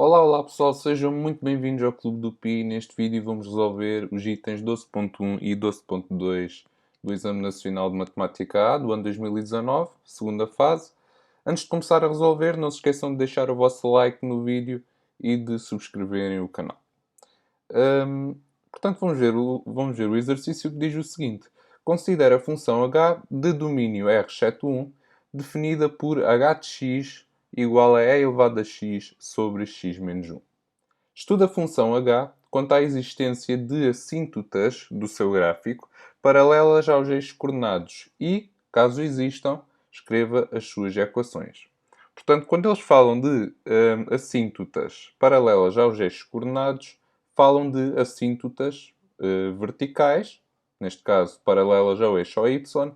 Olá, olá pessoal, sejam muito bem-vindos ao Clube do Pi. Neste vídeo vamos resolver os itens 12.1 e 12.2 do Exame Nacional de Matemática A do ano 2019, segunda fase. Antes de começar a resolver, não se esqueçam de deixar o vosso like no vídeo e de subscreverem o canal. Portanto, vamos ver o exercício que diz o seguinte. Considera a função h de domínio R7,1 definida por h de x igual a e elevado a x sobre x menos 1. Estuda a função h quanto à existência de assíntotas do seu gráfico paralelas aos eixos coordenados e, caso existam, escreva as suas equações. Portanto, quando eles falam de assíntotas paralelas aos eixos coordenados, falam de assíntotas verticais, neste caso paralelas ao eixo y,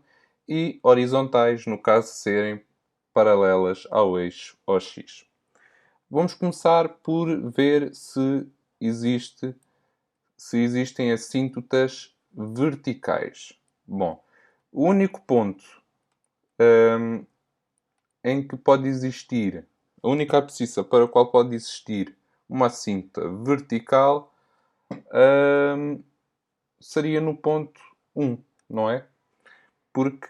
e horizontais, no caso de serem paralelas ao eixo OX. Vamos começar por ver se existem assíntotas verticais. Bom, o único ponto hum, em que pode existir, a única abscissa para a qual pode existir uma assíntota vertical seria no ponto 1, não é? Porque,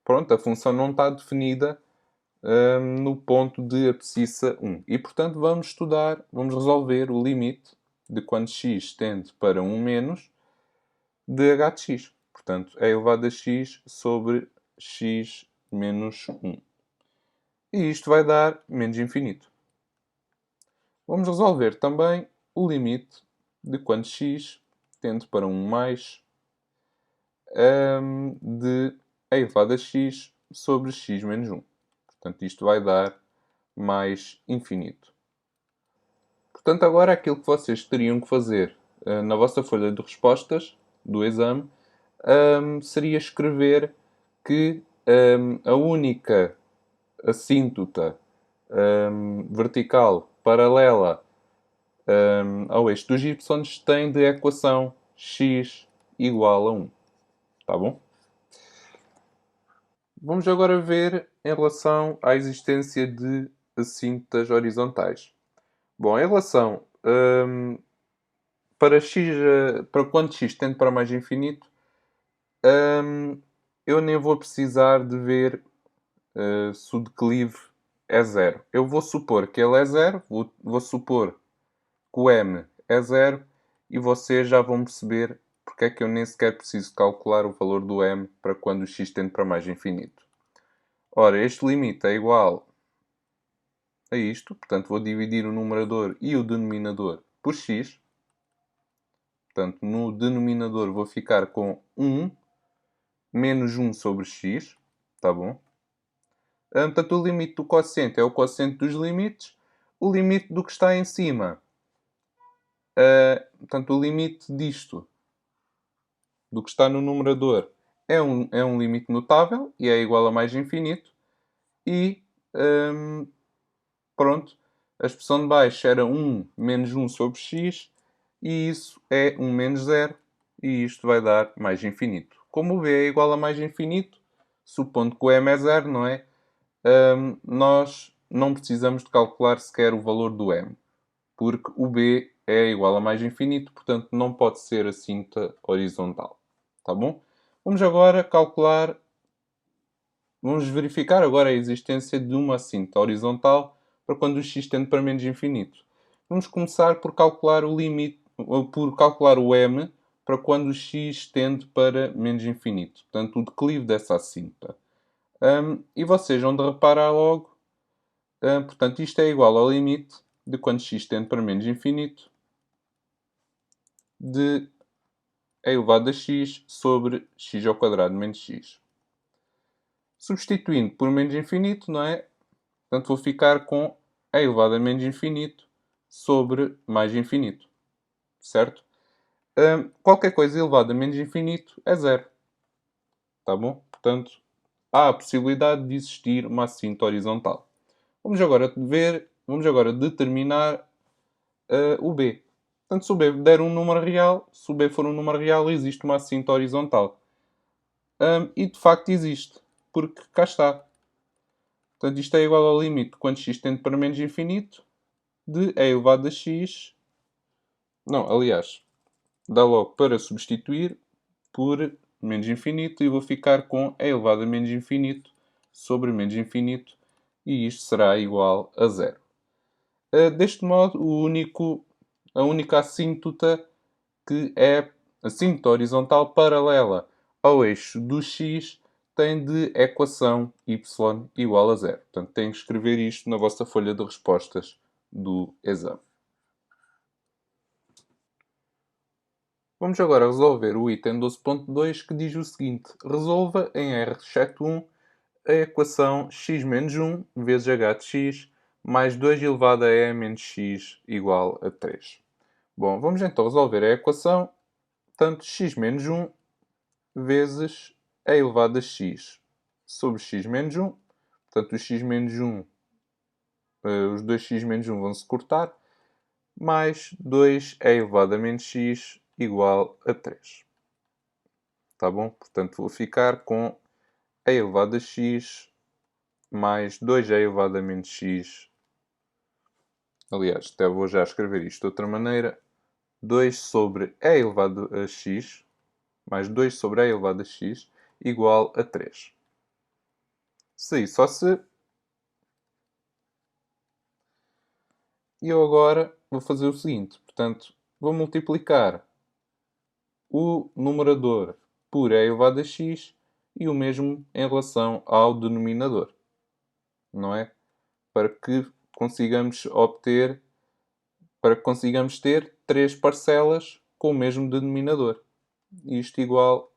pronto, a função não está definida no ponto de abscissa 1. E, portanto, vamos resolver o limite de quando x tende para 1 menos de h de x. Portanto, é elevado a x sobre x menos 1. E isto vai dar menos infinito. Vamos resolver também o limite de quando x tende para 1 mais de e elevado a x sobre x menos 1. Portanto, isto vai dar mais infinito. Portanto, agora aquilo que vocês teriam que fazer na vossa folha de respostas do exame seria escrever que a única assíntota vertical paralela ao eixo dos y tem de equação x igual a 1. Tá bom? Vamos agora ver em relação à existência de assíntotas horizontais. Bom, em relação para quando x tende para mais infinito, eu nem vou precisar de ver se o declive é zero. Eu vou supor que ele é zero, vou supor que o m é zero e vocês já vão perceber porque é que eu nem sequer preciso calcular o valor do m para quando o x tende para mais infinito. Ora, este limite é igual a isto, portanto vou dividir o numerador e o denominador por x. Portanto, no denominador vou ficar com 1 menos 1 sobre x. Tá bom? Portanto, o limite do quociente é o quociente dos limites. O limite do que está em cima. Portanto, o limite disto, do que está no numerador, é um limite notável e é igual a mais infinito. E, pronto, a expressão de baixo era 1 menos 1 sobre x. E isso é 1 menos 0. E isto vai dar mais infinito. Como o b é igual a mais infinito, supondo que o m é 0, não é? Nós não precisamos de calcular sequer o valor do m, porque o b é igual a mais infinito, portanto não pode ser assíntota horizontal. Tá bom? Vamos verificar agora a existência de uma assíntota horizontal para quando o x tende para menos infinito. Vamos começar por calcular o limite, por calcular o m para quando o x tende para menos infinito. Portanto, o declive dessa assíntota. E vocês vão de reparar logo. Portanto, isto é igual ao limite de quando x tende para menos infinito de e elevado a x sobre x ao quadrado menos x. Substituindo por menos infinito, não é? Portanto, vou ficar com e elevado a menos infinito sobre mais infinito. Certo? Qualquer coisa elevada a menos infinito é zero. Tá bom? Portanto, há a possibilidade de existir uma assíntota horizontal. Vamos agora determinar o b. Portanto, se o b der um número real, se o b for um número real, existe uma assíntota horizontal. E de facto existe, porque cá está. Portanto, isto é igual ao limite quando x tende para menos infinito de e elevado a x... Não, aliás, dá logo para substituir por menos infinito e vou ficar com e elevado a menos infinito sobre menos infinito e isto será igual a zero. Deste modo, a única assíntota que é assíntota horizontal paralela ao eixo do x tem de equação y igual a zero. Portanto, têm que escrever isto na vossa folha de respostas do exame. Vamos agora resolver o item 12.2 que diz o seguinte: resolva em R exceto 1 a equação x menos 1 vezes h de x mais 2 elevado a e menos x igual a 3. Bom, vamos então resolver a equação, portanto, x menos 1 vezes e elevado a x sobre x menos 1. Portanto, o x menos 1, os dois x menos 1 vão se cortar, mais 2 e elevado a menos x igual a 3. Tá bom? Portanto, vou ficar com e elevado a x mais 2e elevado a menos x. Aliás, até vou já escrever isto de outra maneira. 2 sobre e elevado a x mais 2 sobre e elevado a x igual a 3. Se só se... E eu agora vou fazer o seguinte. Portanto, vou multiplicar o numerador por e elevado a x e o mesmo em relação ao denominador. Não é? Para que consigamos ter 3 parcelas com o mesmo denominador. Isto igual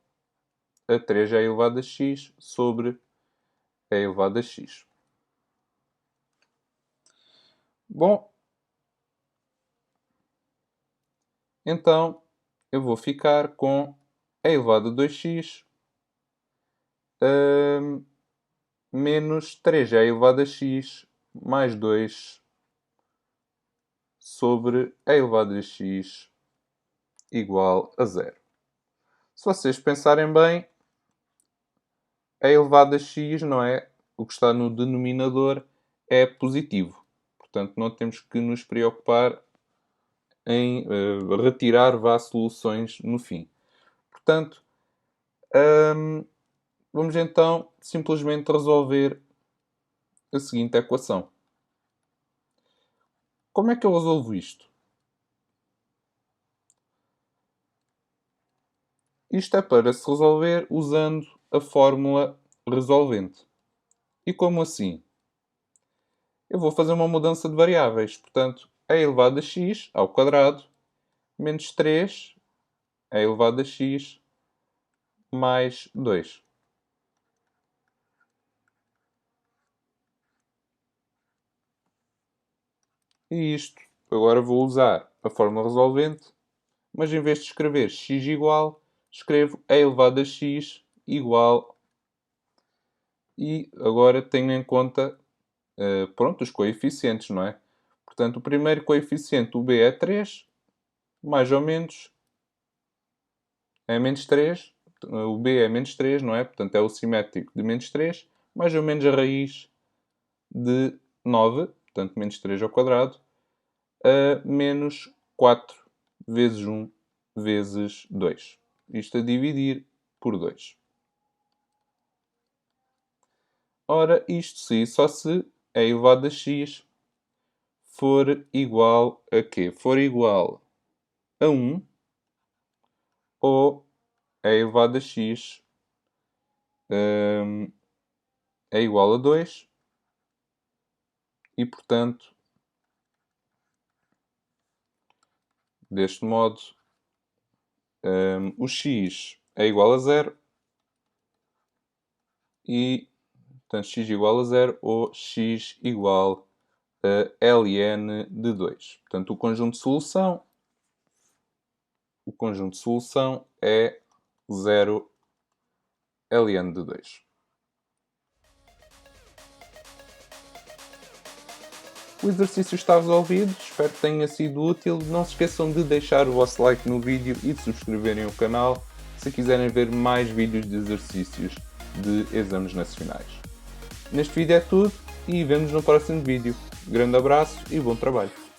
a 3e elevado a x sobre e elevado a x. Bom, então eu vou ficar com e elevado a 2x menos 3e elevado a x mais 2 sobre e elevado a x igual a 0. Se vocês pensarem bem, e elevado a x, não é? O que está no denominador é positivo. Portanto, não temos que nos preocupar em retirar soluções no fim. Portanto, vamos então simplesmente resolver a seguinte equação. Como é que eu resolvo isto? Isto é para se resolver usando a fórmula resolvente. E como assim? Eu vou fazer uma mudança de variáveis. Portanto, e elevado a x ao quadrado menos 3 e elevado a x mais 2. E isto, agora vou usar a fórmula resolvente, mas em vez de escrever x igual, escrevo e elevado a x igual. E agora tenho em conta, pronto, os coeficientes, não é? Portanto, o primeiro coeficiente, o b, é 3, mais ou menos é menos 3. O b é menos 3, não é? Portanto, é o simétrico de menos 3, mais ou menos a raiz de 9, portanto, menos 3 ao quadrado, a menos 4 vezes 1 vezes 2. Isto a dividir por 2. Ora, isto sim, só se e elevado a x for igual a quê? For igual a 1 ou e elevado a x é igual a 2 e, portanto, deste modo, o x é igual a 0 e, portanto, x igual a 0 ou x igual a ln de 2. Portanto, o conjunto de solução é 0 ln de 2. O exercício está resolvido, espero que tenha sido útil. Não se esqueçam de deixar o vosso like no vídeo e de subscreverem o canal se quiserem ver mais vídeos de exercícios de exames nacionais. Neste vídeo é tudo e vemos no próximo vídeo. Grande abraço e bom trabalho!